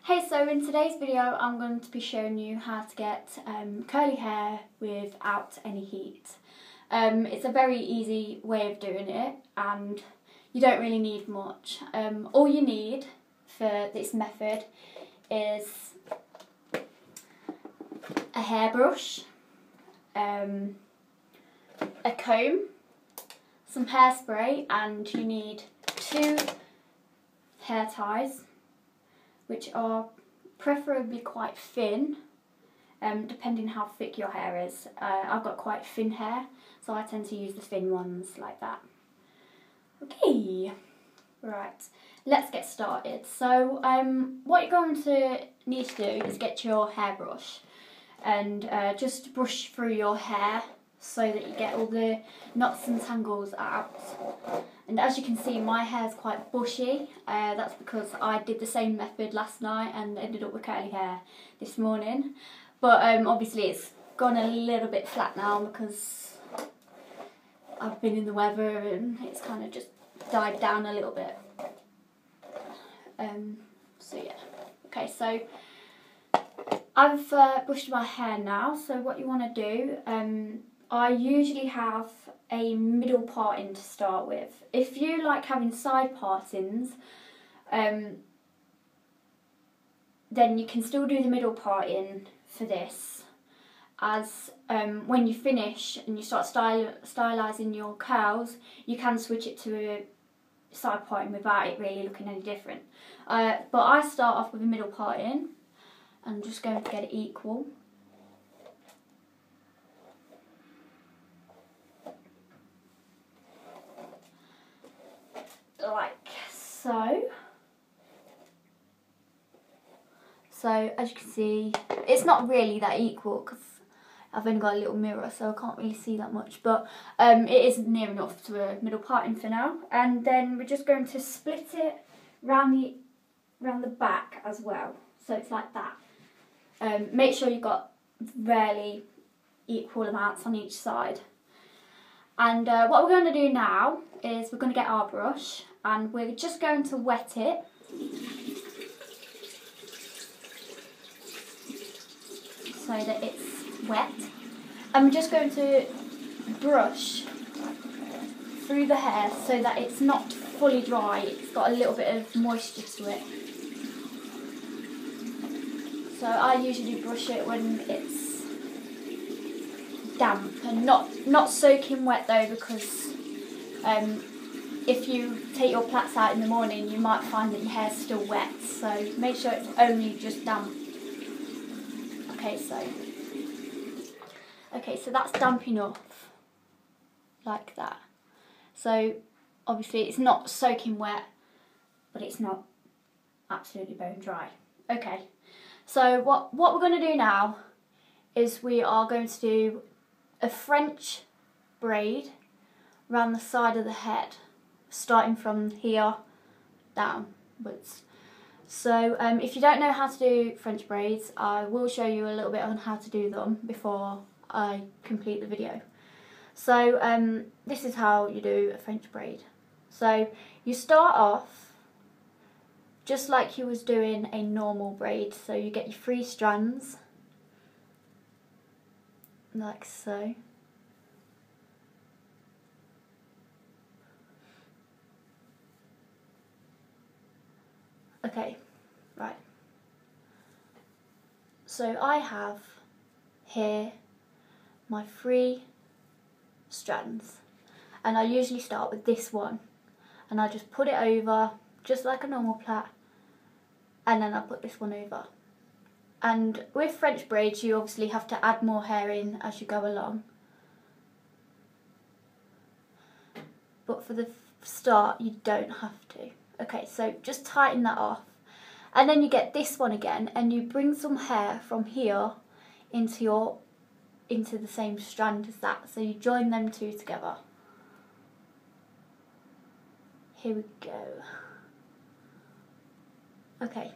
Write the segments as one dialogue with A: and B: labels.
A: Hey, so in today's video I'm going to be showing you how to get curly hair without any heat. It's a very easy way of doing it and you don't really need much. All you need for this method is a hairbrush, a comb, some hairspray, and you need 2 hair ties, which are preferably quite thin, depending how thick your hair is. I've got quite thin hair, so I tend to use the thin ones like that. Okay, right, let's get started. So what you're going to need to do is get your hairbrush and just brush through your hair so that you get all the knots and tangles out. And as you can see, my hair's quite bushy. That's because I did the same method last night and ended up with curly hair this morning. But obviously it's gone a little bit flat now because I've been in the weather and it's kind of just died down a little bit. So yeah. Okay, so I've brushed my hair now. So what you want to do, I usually have a middle parting to start with. If you like having side partings, then you can still do the middle parting for this, as when you finish and you start stylising your curls, you can switch it to a side parting without it really looking any different. But I start off with a middle parting. I'm just going to get it equal. Like so. So as you can see, it's not really that equal because I've only got a little mirror, so I can't really see that much, but it is near enough to a middle parting for now. And then we're just going to split it round the back as well, so it's like that. Make sure you've got fairly equal amounts on each side. And what we're going to do now is we're going to get our brush and we're just going to wet it. So that it's wet. And we're just going to brush through the hair so that it's not fully dry. It's got a little bit of moisture to it. So I usually brush it when it's damp and not soaking wet though, because if you take your plaits out in the morning you might find that your hair's still wet, so make sure it's only just damp. Okay, so that's damp enough, like that. So obviously it's not soaking wet, but it's not absolutely bone dry. Okay, so what we're going to do now is we are going to do a French braid around the side of the head, starting from here downwards. So if you don't know how to do French braids, I will show you a little bit on how to do them before I complete the video. So this is how you do a French braid. So you start off just like you was doing a normal braid. So you get your 3 strands, like so. Okay, right. So I have here my 3 strands, and I usually start with this one, and I just put it over just like a normal plait, and then I put this one over. And with French braids you obviously have to add more hair in as you go along, but for the start you don't have to. Okay, so just tighten that off, and then you get this one again and you bring some hair from here into the same strand as that, so you join them 2 together. Here we go. Okay,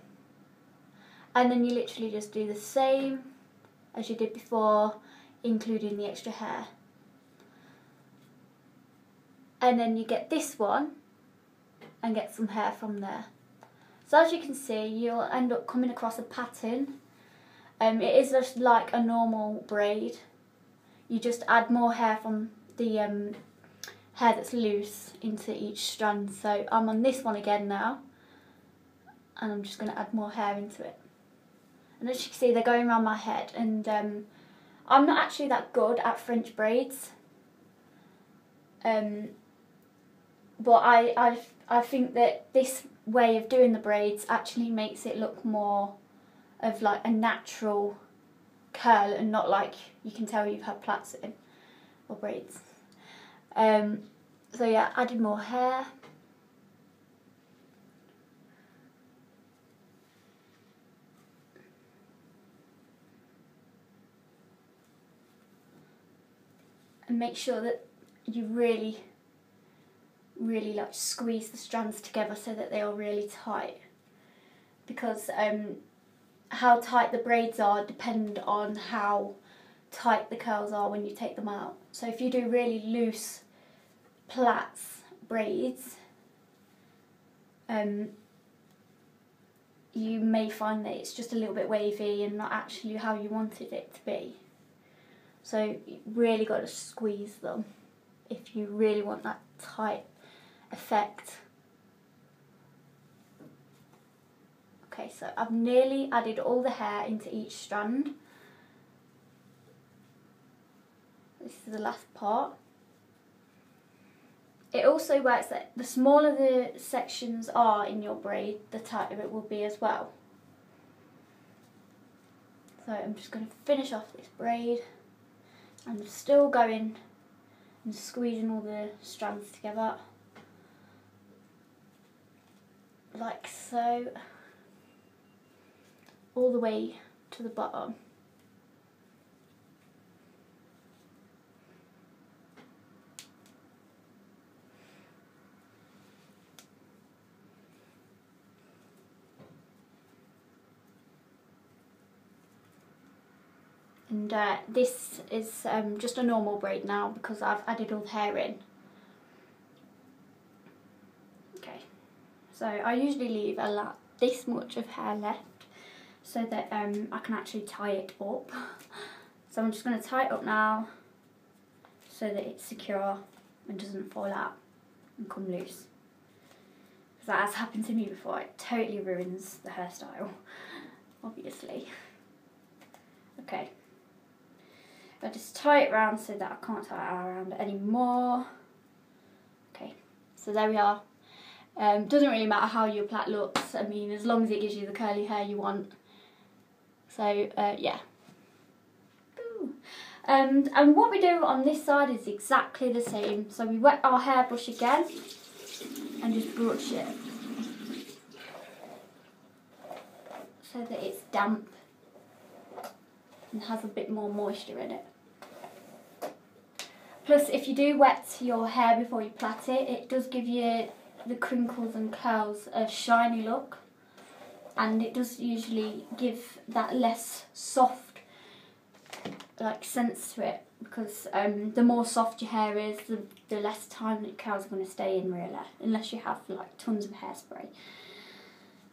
A: and then you literally just do the same as you did before, including the extra hair. And then you get this one and get some hair from there. So as you can see, you'll end up coming across a pattern. It is just like a normal braid. You just add more hair from the hair that's loose into each strand. So I'm on this one again now, and I'm just going to add more hair into it. And as you can see, they're going around my head, and I'm not actually that good at French braids. But I think that this way of doing the braids actually makes it look more of like a natural curl, and not like you can tell you've had plaits in or braids. So yeah, added more hair. And make sure that you really like squeeze the strands together so that they are really tight, because how tight the braids are depend on how tight the curls are when you take them out. So if you do really loose plaits braids, you may find that it's just a little bit wavy and not actually how you wanted it to be. So you really got to squeeze them if you really want that tight effect. Okay, so I've nearly added all the hair into each strand. This is the last part. It also works that the smaller the sections are in your braid, the tighter it will be as well. So I'm just going to finish off this braid. I'm still going and squeezing all the strands together, like so, all the way to the bottom. And this is just a normal braid now because I've added all the hair in. Okay, so I usually leave this much of hair left so that I can actually tie it up. So I'm just going to tie it up now so that it's secure and doesn't fall out and come loose. Because that has happened to me before. It totally ruins the hairstyle, obviously. Okay. I just tie it round so that I can't tie it around anymore. Okay, so there we are. Doesn't really matter how your plait looks, I mean, as long as it gives you the curly hair you want. So yeah. And what we do on this side is exactly the same. So we wet our hairbrush again and just brush it so that it's damp and has a bit more moisture in it. Plus, if you do wet your hair before you plait it, it does give you the crinkles and curls a shiny look, and it does usually give that less soft like sense to it, because the more soft your hair is, the less time that curls are going to stay in, really, unless you have like tons of hairspray.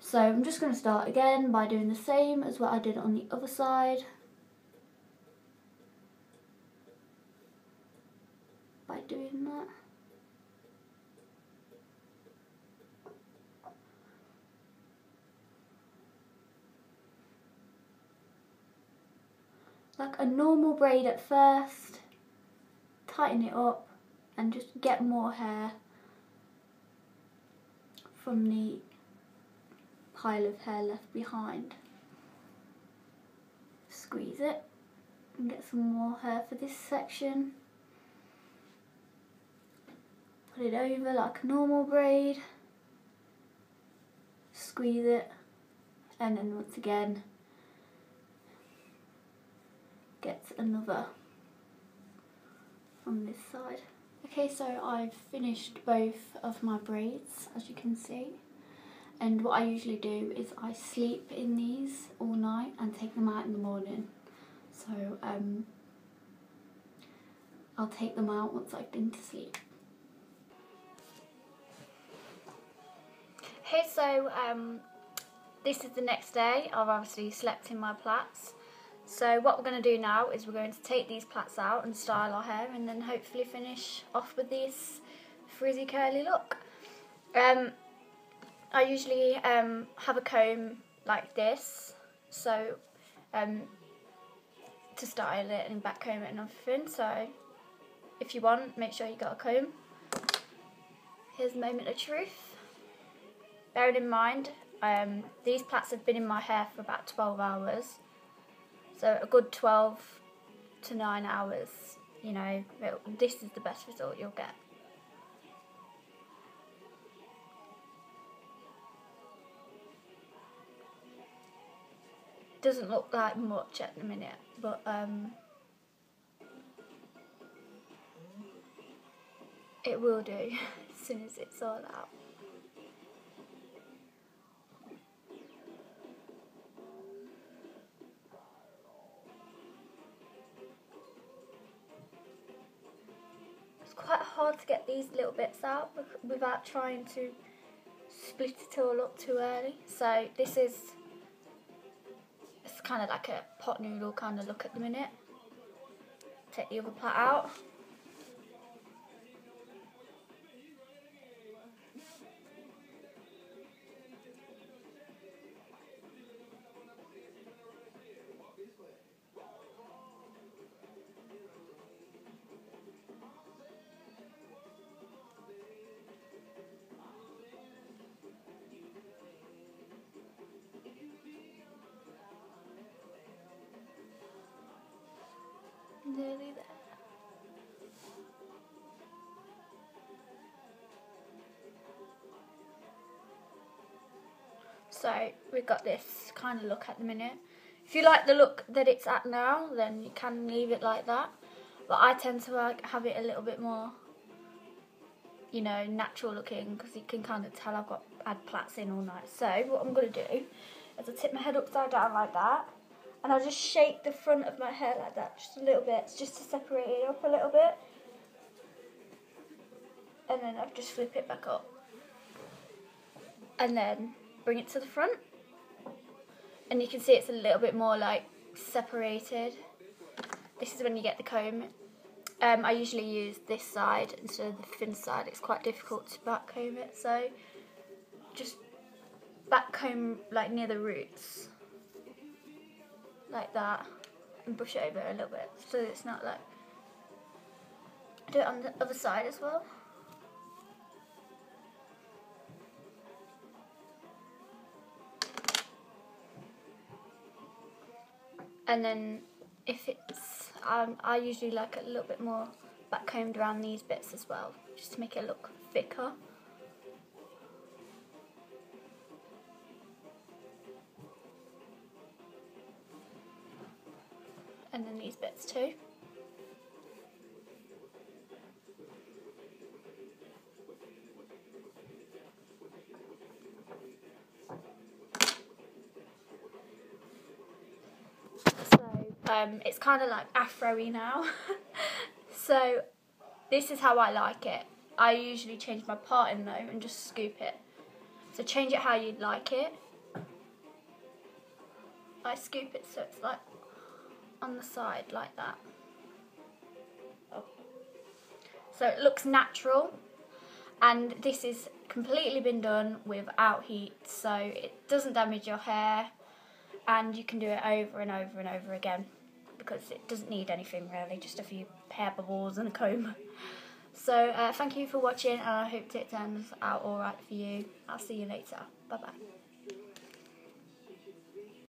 A: So I'm just going to start again by doing the same as what I did on the other side. By doing that. Like a normal braid at first, tighten it up and just get more hair from the pile of hair left behind. Squeeze it and get some more hair for this section. Put it over like a normal braid, squeeze it, and then once again get another on this side. Okay, so I've finished both of my braids, as you can see, and what I usually do is I sleep in these all night and take them out in the morning. So I'll take them out once I've been to sleep. Okay, so this is the next day. I've obviously slept in my plaits. So what we're going to do now is we're going to take these plaits out and style our hair, and then hopefully finish off with this frizzy curly look. I usually have a comb like this, so to style it and back comb it and everything. So if you want, make sure you got a comb. Here's a moment of truth. Bearing in mind, these plaits have been in my hair for about 12 hours. So a good 12 to 9 hours, you know, this is the best result you'll get. Doesn't look like much at the minute, but it will do as soon as it's all out. It's quite hard to get these little bits out without trying to split it all up too early. So this is, it's kind of like a pot noodle kind of look at the minute. Take the other plait out. Nearly there. So we've got this kind of look at the minute. If you like the look that it's at now, then you can leave it like that. But I tend to like have it a little bit more, you know, natural looking, because you can kind of tell I've got had plaits in all night. So what I'm going to do is I tip my head upside down like that, and I'll just shake the front of my hair like that, just a little bit, just to separate it up a little bit. And then I'll just flip it back up. And then bring it to the front. And you can see it's a little bit more like separated. This is when you get the comb. I usually use this side instead of the thin side. It's quite difficult to back comb it, so just back comb like near the roots, like that, and brush it over a little bit so it's not like. Do it on the other side as well. And then if it's, I usually like it a little bit more back combed around these bits as well, just to make it look thicker. And then these bits too. It's kind of like afro-y now. So this is how I like it. I usually change my parting though and just scoop it. So change it how you'd like it. I scoop it so it's like on the side like that. Oh. So it looks natural, and this is completely been done without heat, so it doesn't damage your hair, and you can do it over and over and over again because it doesn't need anything really, just a few hair bubbles and a comb. So thank you for watching, and I hope it turns out alright for you. I'll see you later. Bye bye.